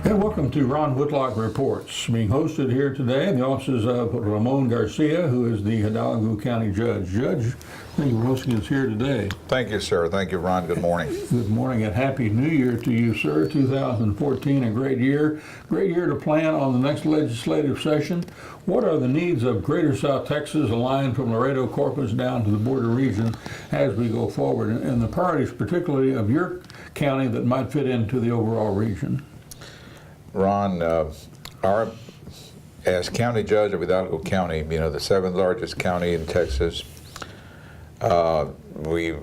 And welcome to Ron Whitlock Reports, being hosted here today in the offices of Ramon Garcia, who is the Hidalgo County Judge. Judge, thank you for hosting us here today. Thank you, sir. Thank you, Ron. Good morning. Good morning and Happy New Year to you, sir. 2014, a great year. Great year to plan on the next legislative session. What are the needs of Greater South Texas, aligned from Laredo, Corpus down to the border region as we go forward, and the priorities particularly of your county that might fit into the overall region? Ron, as county judge of Hidalgo County, the seventh largest county in Texas, we're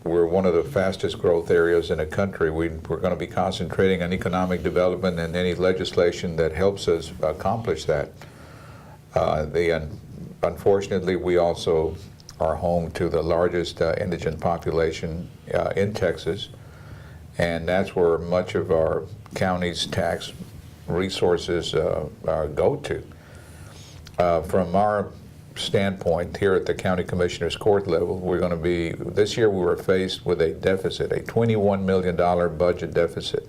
one of the fastest growth areas in the country. We're going to be concentrating on economic development and any legislation that helps us accomplish that. Unfortunately, we also are home to the largest indigent population in Texas, and that's where much of our county's tax resources go to. From our standpoint here at the County Commissioner's Court level, this year we were faced with a deficit, a $21 million budget deficit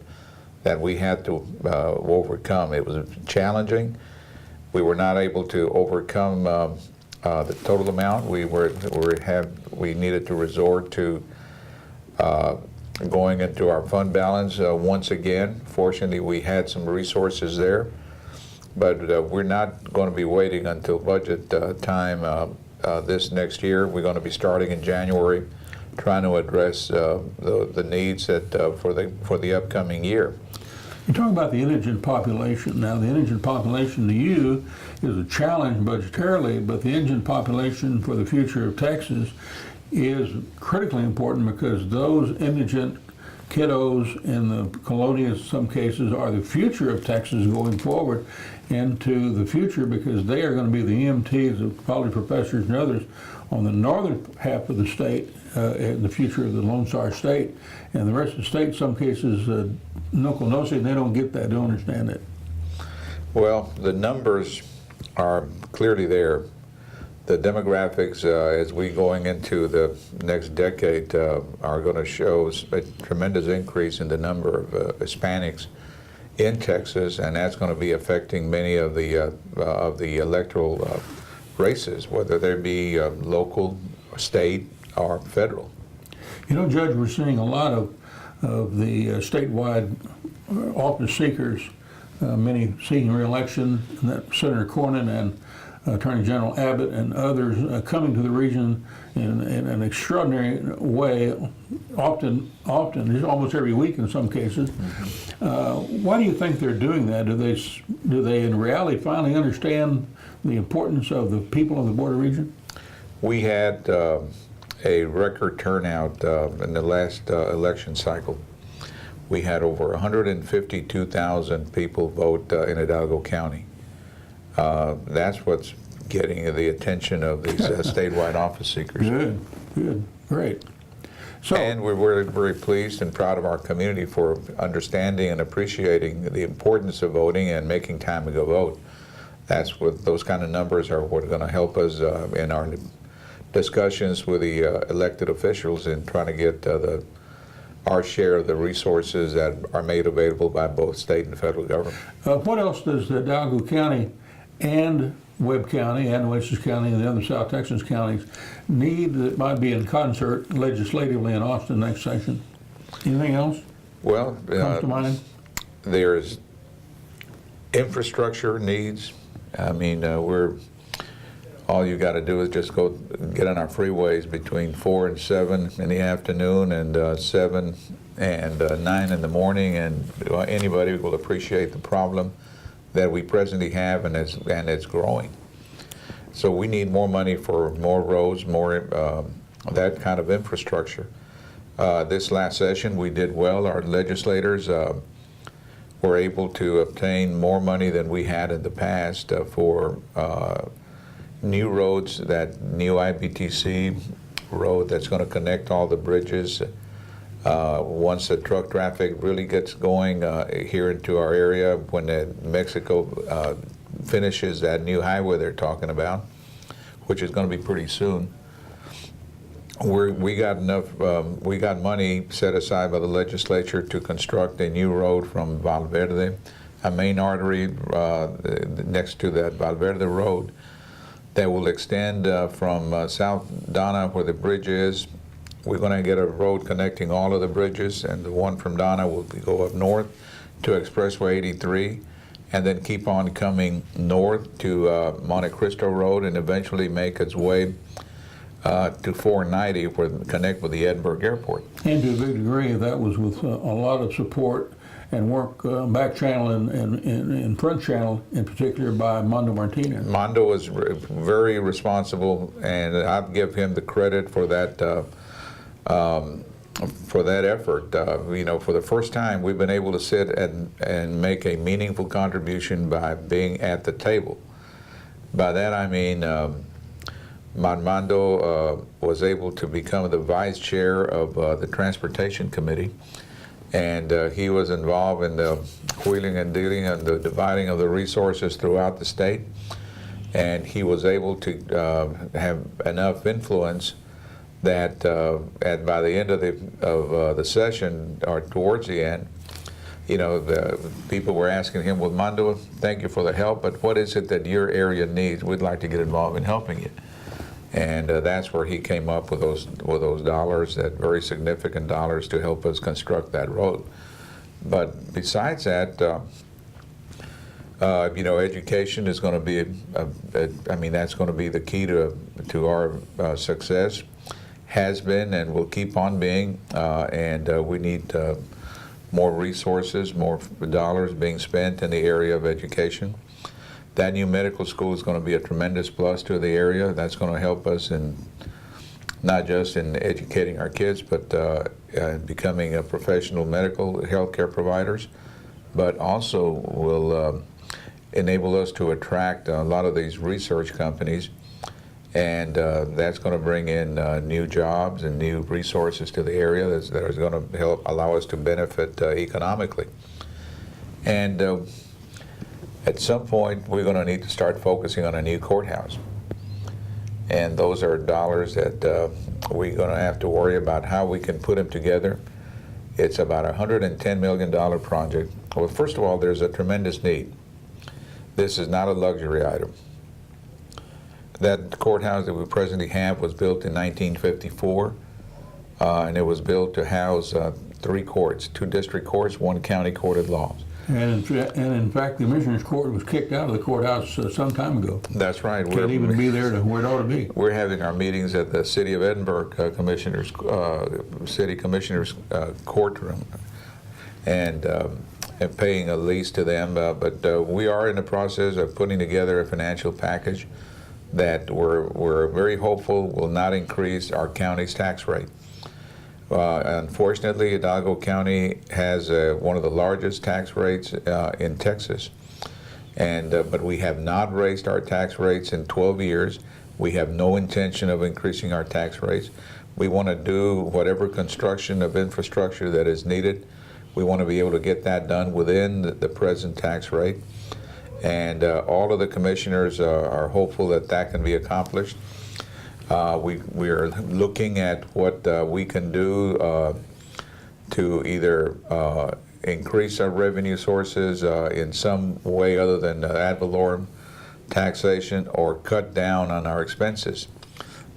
that we had to overcome. It was challenging. We were not able to overcome the total amount. We needed to resort to going into our fund balance once again. Fortunately, we had some resources there, but we're not going to be waiting until budget time this next year. We're going to be starting in January, trying to address the needs for the upcoming year. You're talking about the indigent population. Now, the indigent population to you is a challenge budgetarily, but the indigent population for the future of Texas is critically important, because those indigent kiddos in the colonias, in some cases, are the future of Texas going forward into the future, because they are going to be the EMTs, the college professors and others on the northern half of the state, in the future of the Lone Star State. And the rest of the state, in some cases, no, they don't get that, don't understand it. Well, the numbers are clearly there. The demographics as we going into the next decade are going to show a tremendous increase in the number of Hispanics in Texas, and that's going to be affecting many of the electoral races, whether they be local, state, or federal. You know, Judge, we're seeing a lot of the statewide office seekers, many seeking re-election, Senator Cornyn and Attorney General Abbott and others coming to the region in an extraordinary way, often, almost every week in some cases. Why do you think they're doing that? Do they in reality finally understand the importance of the people of the border region? We had a record turnout in the last election cycle. We had over 152,000 people vote in Hidalgo County. That's what's getting the attention of these statewide office seekers. Good, great. So, and we're very pleased and proud of our community for understanding and appreciating the importance of voting and making time to go vote. That's what those kind of numbers are what are going to help us in our discussions with the elected officials in trying to get our share of the resources that are made available by both state and federal government. What else does Hidalgo County and Webb County and Nueces County and the other South Texas counties need that might be in concert legislatively in Austin next session? Anything else? Well, comes to mind? There's infrastructure needs. I mean, all you got to do is just go get on our freeways between 4 and 7 in the afternoon and 7 and 9 in the morning, and anybody will appreciate the problem that we presently have, and it's growing. So we need more money for more roads, more that kind of infrastructure. This last session we did well. Our legislators were able to obtain more money than we had in the past for new roads, that new IBTC road that's going to connect all the bridges. Once the truck traffic really gets going here into our area, when Mexico finishes that new highway they're talking about, which is going to be pretty soon, we got money set aside by the legislature to construct a new road from Valverde a main artery next to that Valverde Road that will extend from South Donna, where the bridge is. We're going to get a road connecting all of the bridges, and the one from Donna will go up north to Expressway 83, and then keep on coming north to Monte Cristo Road, and eventually make its way to 490, where connect with the Edinburgh Airport. And to a big degree, that was with a lot of support and work back channel and front channel, in particular by Mondo Martinez. Mondo was very responsible, and I give him the credit for that effort. You know, for the first time, we've been able to sit and make a meaningful contribution by being at the table. By that I mean, Mondo was able to become the vice chair of the Transportation Committee, and he was involved in the wheeling and dealing and the dividing of the resources throughout the state, and he was able to have enough influence that by the end of the session, or towards the end, you know, the people were asking him, well, Mondo, thank you for the help, but what is it that your area needs? We'd like to get involved in helping you. And that's where he came up with those dollars, that very significant dollars, to help us construct that road. But besides that, you know, education is going to be, I mean, that's going to be the key to our success. Has been and will keep on being, and we need more resources, more dollars being spent in the area of education. That new medical school is going to be a tremendous plus to the area. That's going to help us in not just in educating our kids, but becoming a professional medical healthcare providers, but also will enable us to attract a lot of these research companies, and that's going to bring in new jobs and new resources to the area that is going to help allow us to benefit economically. And at some point, we're going to need to start focusing on a new courthouse. And those are dollars that we're going to have to worry about how we can put them together. It's about a $110 million project. Well, first of all, there's a tremendous need. This is not a luxury item. That courthouse that we presently have was built in 1954, and it was built to house 3 courts, 2 district courts, 1 county court of laws. And in fact, the Commissioner's Court was kicked out of the courthouse some time ago. That's right. Can't even be there to where it ought to be. We're having our meetings at the City of Edinburgh City Commissioner's courtroom, and paying a lease to them. But we are in the process of putting together a financial package that we're very hopeful will not increase our county's tax rate. Unfortunately, Hidalgo County has one of the largest tax rates in Texas, and but we have not raised our tax rates in 12 years. We have no intention of increasing our tax rates. We want to do whatever construction of infrastructure that is needed. We want to be able to get that done within the present tax rate, and all of the commissioners are hopeful that that can be accomplished. We are looking at what we can do to either increase our revenue sources in some way other than ad valorem taxation, or cut down on our expenses.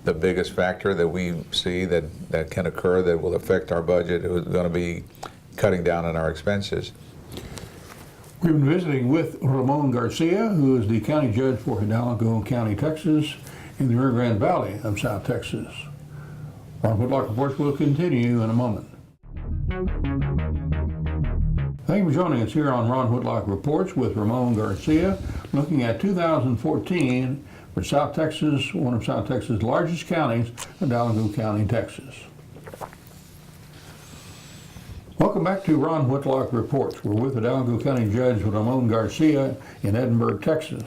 The biggest factor that we see that can occur that will affect our budget is going to be cutting down on our expenses. We've been visiting with Ramon Garcia, who is the county judge for Hidalgo County, Texas, in the Rio Grande Valley of South Texas. Ron Whitlock Reports will continue in a moment. Thank you for joining us here on Ron Whitlock Reports with Ramon Garcia, looking at 2014 for South Texas, one of South Texas' largest counties, Hidalgo County, Texas. Welcome back to Ron Whitlock Reports. We're with Hidalgo County Judge Ramon Garcia in Edinburgh, Texas.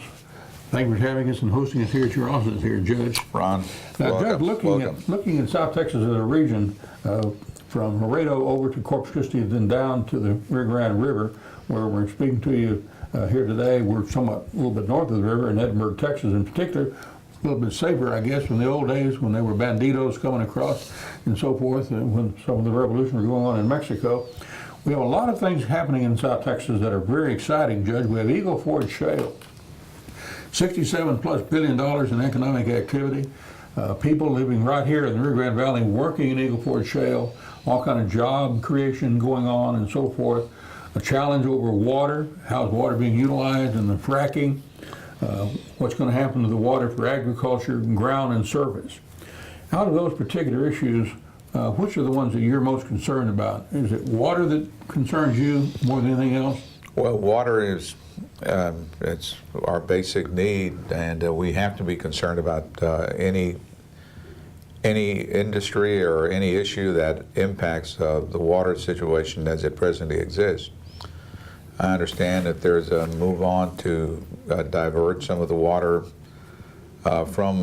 Thank you for having us and hosting us here at your office here, Judge. Ron, now, welcome. Judge, looking at South Texas as a region, from Laredo over to Corpus Christi, then down to the Rio Grande River, where we're speaking to you here today. We're somewhat a little bit north of the river in Edinburgh, Texas in particular. A little bit safer, I guess, from the old days when there were banditos coming across and so forth, and when some of the revolution was going on in Mexico. We have a lot of things happening in South Texas that are very exciting, Judge. We have Eagle Ford Shale, $67+ billion in economic activity. People living right here in the Rio Grande Valley working in Eagle Ford Shale, all kind of job creation going on and so forth. A challenge over water, how's water being utilized, and the fracking, what's going to happen to the water for agriculture, ground, and surface. Out of those particular issues, which are the ones that you're most concerned about? Is it water that concerns you more than anything else? Well, water is it's our basic need, and we have to be concerned about any industry or any issue that impacts the water situation as it presently exists. I understand that there's a move on to divert some of the water from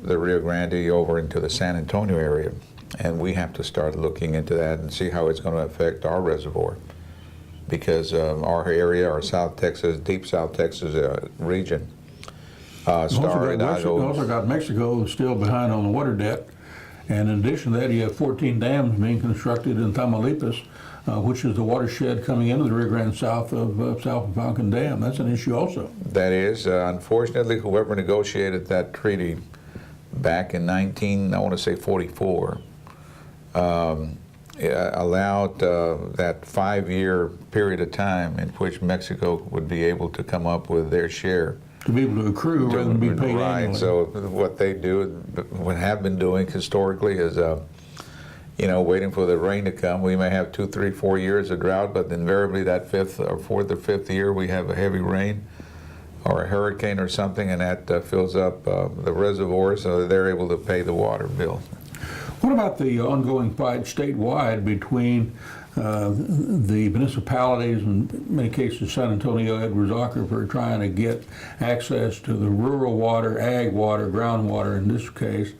the Rio Grande over into the San Antonio area, and we have to start looking into that and see how it's going to affect our reservoir, because our area, our South Texas, deep South Texas region, Star Hidalgo. You also got Mexico still behind on the water debt, and in addition to that, you have 14 dams being constructed in Tamaulipas, which is the watershed coming into the Rio Grande south of Falcon Dam. That's an issue also. That is, unfortunately, whoever negotiated that treaty back in 44, allowed that 5-year period of time in which Mexico would be able to come up with their share. To be able to accrue rather than be paid right. annually. So what they do, what have been doing historically is, waiting for the rain to come. We may have 2, 3, 4 years of drought, but invariably that 4th or 5th year we have a heavy rain or a hurricane or something, and that fills up the reservoir, so they're able to pay the water bill. What about the ongoing fight statewide between the municipalities, in many cases San Antonio, Edwards-Ocker, for trying to get access to the rural water, ag water, groundwater in this case,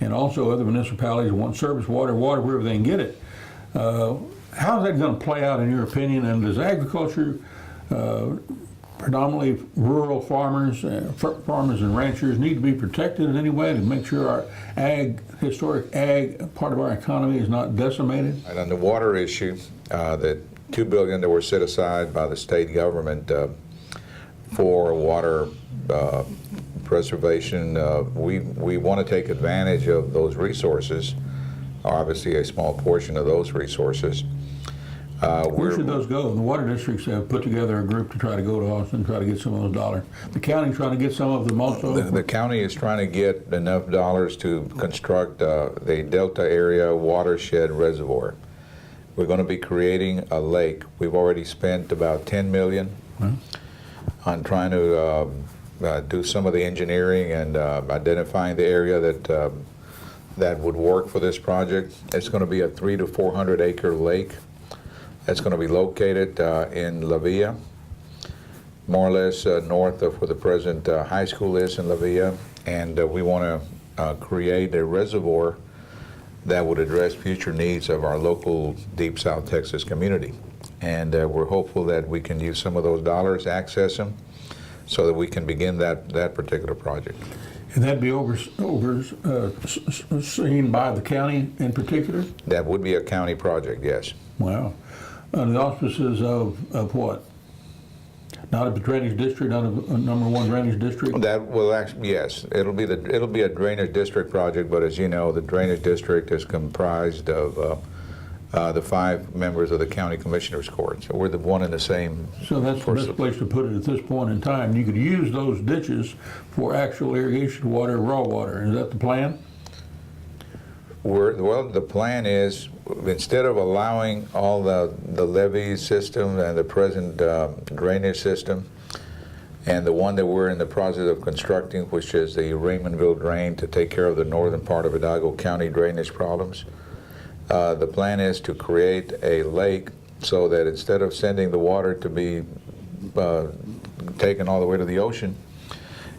and also other municipalities want surface water wherever they can get it. How's that going to play out in your opinion, and does agriculture, predominantly rural farmers and ranchers, need to be protected in any way to make sure our historic ag part of our economy is not decimated? And on the water issue, the $2 billion that were set aside by the state government for water preservation, we want to take advantage of those resources, obviously a small portion of those resources. Where should those go? The water districts have put together a group to try to go to Austin and try to get some of those dollars. The county's trying to get some of them also? The county is trying to get enough dollars to construct the Delta area watershed reservoir. We're going to be creating a lake. We've already spent about $10 million on trying to do some of the engineering and identifying the area that would work for this project. It's going to be a 300 to 400 acre lake. It's going to be located in La Villa, more or less north of where the present high school is in La Villa, and we want to create a reservoir that would address future needs of our local deep South Texas community. And we're hopeful that we can use some of those dollars, access them, so that we can begin that particular project. And that'd be overseen by the county in particular? That would be a county project, yes. Wow. Under the auspices of what? Not a drainage district, not a #1 drainage district? That will actually, yes. It'll be a drainage district project, but as you know, the drainage district is comprised of the 5 members of the county commissioners court. So we're the one and the same. So that's the best place to put it at this point in time. You could use those ditches for actual irrigation water, raw water. Is that the plan? Well, the plan is, instead of allowing all the levee system and the present drainage system, and the one that we're in the process of constructing, which is the Raymondville drain to take care of the northern part of Hidalgo County drainage problems, the plan is to create a lake so that instead of sending the water to be taken all the way to the ocean,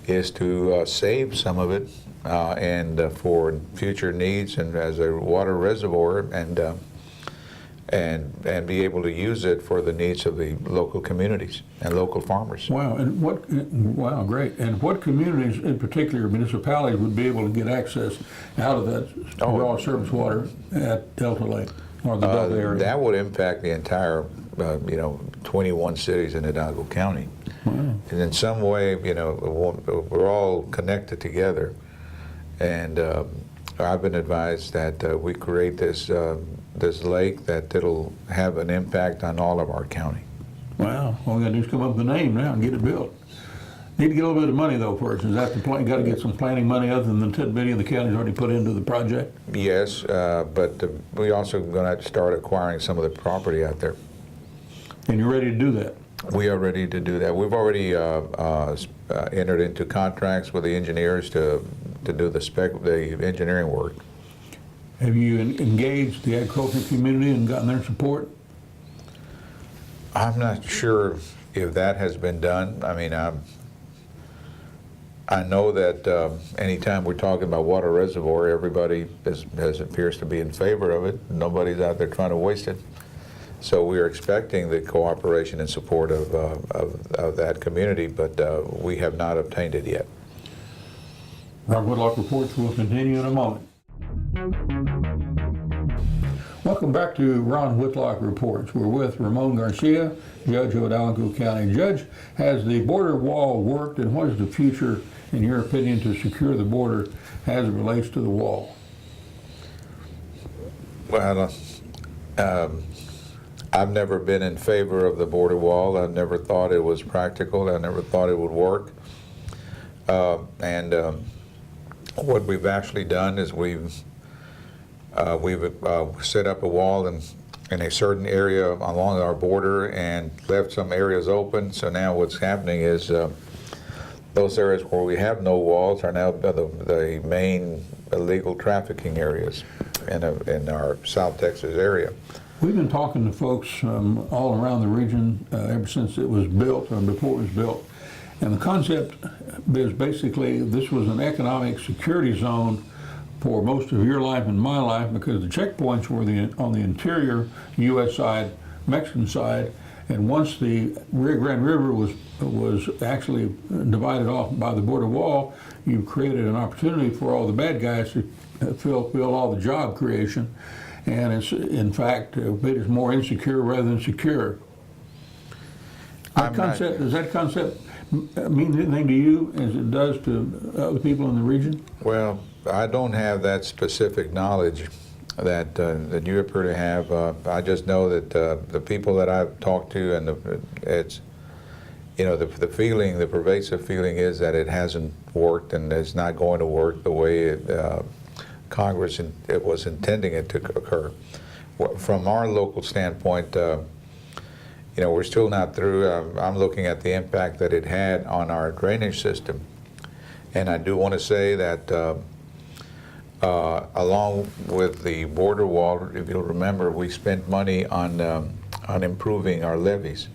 is to save some of it and for future needs and as a water reservoir, and be able to use it for the needs of the local communities and local farmers. Wow, and wow, great. And what communities in particular, municipalities, would be able to get access out of that raw surface water at Delta Lake? or the Delta area? That would impact the entire, 21 cities in Hidalgo County. Wow. And in some way, we're all connected together. And I've been advised that we create this lake that it'll have an impact on all of our county. Wow. All we got to do is come up with a name now and get it built. Need to get a little bit of money though first. Is that the plan? Got to get some planning money other than the $10 billion the county's already put into the project? Yes, but we also going to have to start acquiring some of the property out there. And you're ready to do that? We are ready to do that. We've already entered into contracts with the engineers to do the engineering work. Have you engaged the agricultural community and gotten their support? I'm not sure if that has been done. I mean, I know that anytime we're talking about water reservoir, everybody appears to be in favor of it. Nobody's out there trying to waste it. So we are expecting the cooperation and support of that community, but we have not obtained it yet. Ron Whitlock Reports will continue in a moment. Welcome back to Ron Whitlock Reports. We're with Ramon Garcia, Judge of Hidalgo County. Judge, has the border wall worked, and what is the future, in your opinion, to secure the border as it relates to the wall? Well, I've never been in favor of the border wall. I never thought it was practical. I never thought it would work. What we've actually done is we've set up a wall in a certain area along our border and left some areas open. So now what's happening is those areas where we have no walls are now the main illegal trafficking areas in our South Texas area. We've been talking to folks all around the region ever since it was built or before it was built. And the concept is basically this was an economic security zone for most of your life and my life, because the checkpoints were on the interior U.S. side, Mexican side, and once the Rio Grande River was actually divided off by the border wall, you created an opportunity for all the bad guys to fill all the job creation, and it's in fact made us more insecure rather than secure. Does that concept mean anything to you as it does to other people in the region? Well, I don't have that specific knowledge that you appear to have. I just know that the people that I've talked to, and the feeling, the pervasive feeling is that it hasn't worked and it's not going to work the way Congress it was intending it to occur. From our local standpoint, we're still not through. I'm looking at the impact that it had on our drainage system, and I do want to say that along with the border wall, if you'll remember, we spent money on improving our levees,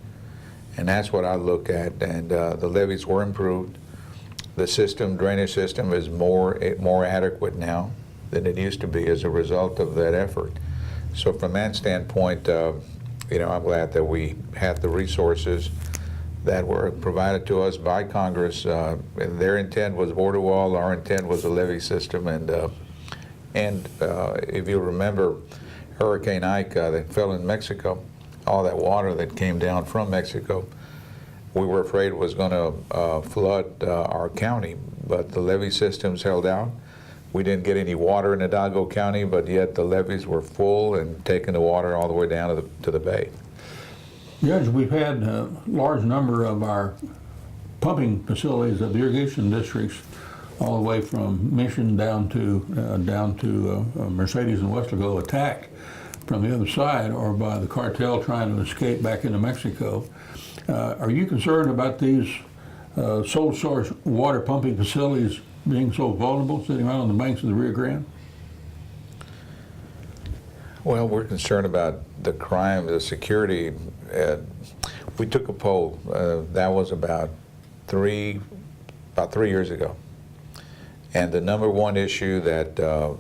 and that's what I look at. And the levees were improved. The drainage system, is more adequate now than it used to be as a result of that effort. So from that standpoint, I'm glad that we had the resources that were provided to us by Congress. And their intent was border wall. Our intent was a levee system. And if you remember, Hurricane Ike that fell in Mexico, all that water that came down from Mexico, we were afraid was going to flood our county, but the levee systems held out. We didn't get any water in Hidalgo County, but yet the levees were full and taking the water all the way down to the bay. Judge, we've had a large number of our pumping facilities of the irrigation districts, all the way from Mission down to Mercedes and Weslaco, attacked from the other side or by the cartel trying to escape back into Mexico. Are you concerned about these sole source water pumping facilities being so vulnerable, sitting right on the banks of the Rio Grande? Well, we're concerned about the crime, the security. We took a poll. That was about 3 years ago. And the number one issue that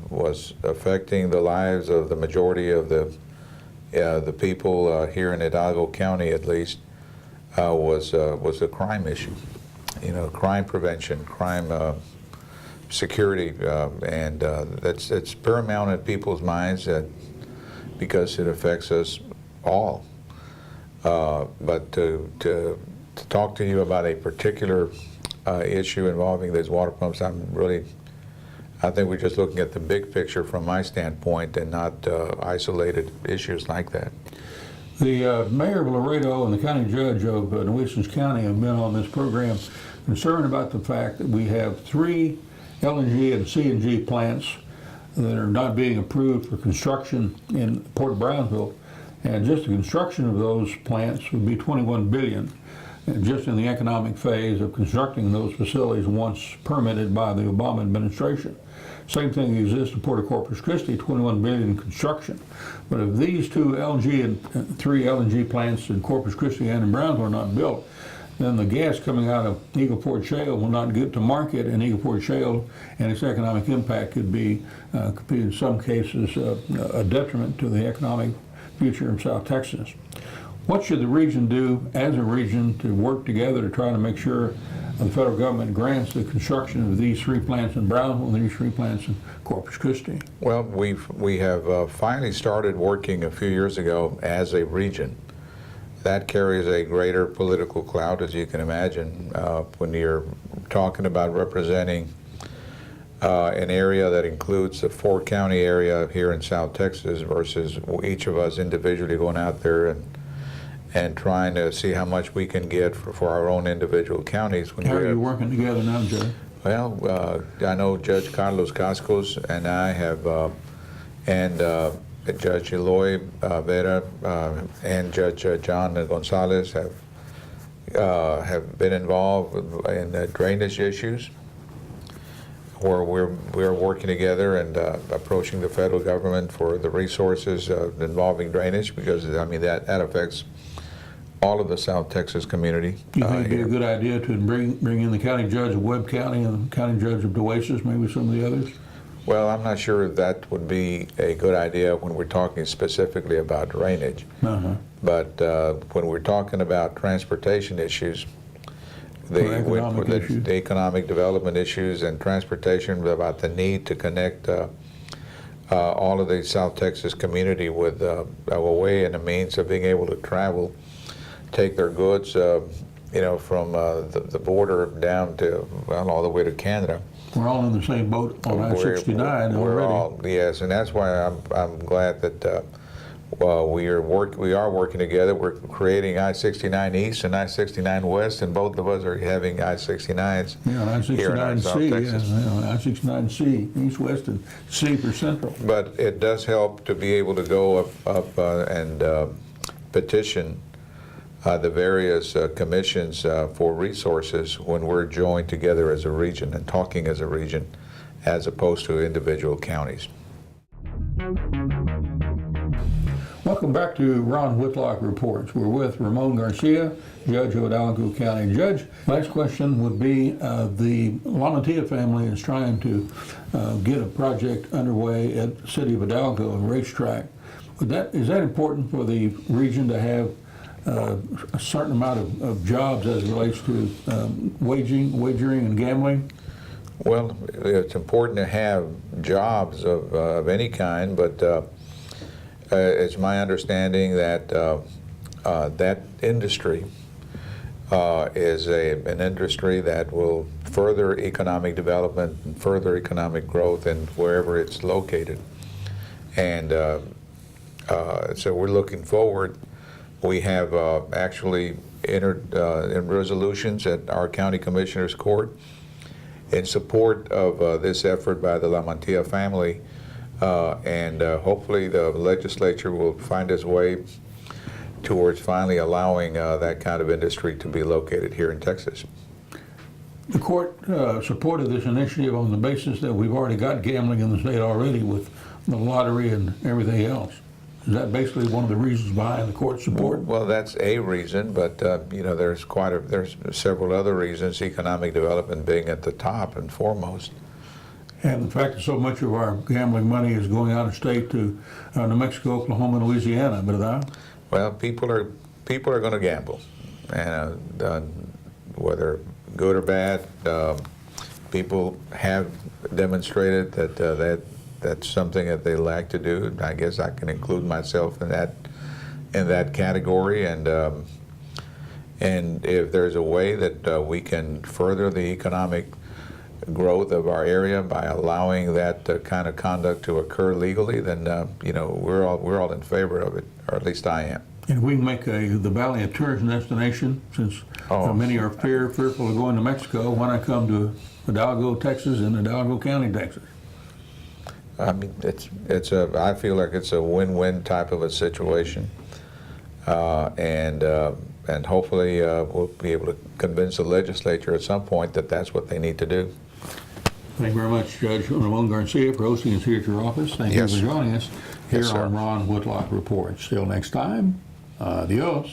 was affecting the lives of the majority of the people here in Hidalgo County, at least, was the crime issue. Crime prevention, crime security, and it's paramount in people's minds that because it affects us all. But to talk to you about a particular issue involving these water pumps, I think we're just looking at the big picture from my standpoint and not isolated issues like that. The mayor of Laredo and the county judge of Nueces County have been on this program concerned about the fact that we have 3 LNG and CNG plants that are not being approved for construction in Port of Brownsville, and just the construction of those plants would be $21 billion, and just in the economic phase of constructing those facilities once permitted by the Obama administration. Same thing exists in Port of Corpus Christi, $21 billion in construction. But if these 2 LNG and 3 LNG plants in Corpus Christi and in Brownsville are not built, then the gas coming out of Eagle Ford Shale will not get to market, and Eagle Ford Shale and its economic impact could be in some cases a detriment to the economic future in South Texas. What should the region do as a region to work together to try to make sure the federal government grants the construction of these 3 plants in Brownsville and these 3 plants in Corpus Christi? Well, we have finally started working a few years ago as a region. That carries a greater political clout, as you can imagine, when you're talking about representing an area that includes the 4-county area here in South Texas versus each of us individually going out there and trying to see how much we can get for our own individual counties. How are you working together now, Judge? Well, I know Judge Carlos Cascos and I have, Judge Eloy Vera and Judge John Gonzalez have been involved in drainage issues, where we're working together and approaching the federal government for the resources involving drainage, because I mean that affects all of the South Texas community. Do you think it'd be a good idea to bring in the county judge of Webb County and the county judge of Nueces, maybe some of the others? Well, I'm not sure if that would be a good idea when we're talking specifically about drainage. But when we're talking about transportation issues, the economic development issues and transportation, about the need to connect all of the South Texas community with a way and a means of being able to travel, take their goods, from the border down to, well, all the way to Canada. We're all in the same boat on I-69 already. Yes, and that's why I'm glad that we are working together. We're creating I-69 East and I-69 West, and both of us are having I-69s. Yeah, I-69C, I-69C, East, West, and C for Central. But it does help to be able to go up and petition the various commissions for resources when we're joined together as a region and talking as a region, as opposed to individual counties. Welcome back to Ron Whitlock Reports. We're with Ramon Garcia, Judge of Hidalgo County. Judge, last question would be, the Lamantia family is trying to get a project underway at the City of Hidalgo, a racetrack. Is that important for the region to have a certain amount of jobs as it relates to wagering and gambling? Well, it's important to have jobs of any kind, but it's my understanding that that industry is an industry that will further economic development and further economic growth in wherever it's located. And so we're looking forward. We have actually entered in resolutions at our county commissioner's court in support of this effort by the Lamantia family, and hopefully the legislature will find its way towards finally allowing that kind of industry to be located here in Texas. The court supported this initiative on the basis that we've already got gambling in the state already with the lottery and everything else. Is that basically one of the reasons behind the court support? Well, that's a reason, but there's several other reasons, economic development being at the top and foremost. And the fact that so much of our gambling money is going out of state to New Mexico, Oklahoma, and Louisiana, ¿verdad? Well, people are going to gamble, and whether good or bad, people have demonstrated that that's something that they like to do. I guess I can include myself in that category, and if there's a way that we can further the economic growth of our area by allowing that kind of conduct to occur legally, then we're all in favor of it, or at least I am. And we can make the Valley a tourist destination, since many are fearful of going to Mexico. Why not come to Hidalgo, Texas, and Hidalgo County, Texas? I mean, I feel like it's a win-win type of a situation, and hopefully we'll be able to convince the legislature at some point that that's what they need to do. Thank you very much, Judge Ramon Garcia, for hosting us here at your office. Thank you for joining us here on Ron Whitlock Reports. Till next time, adios.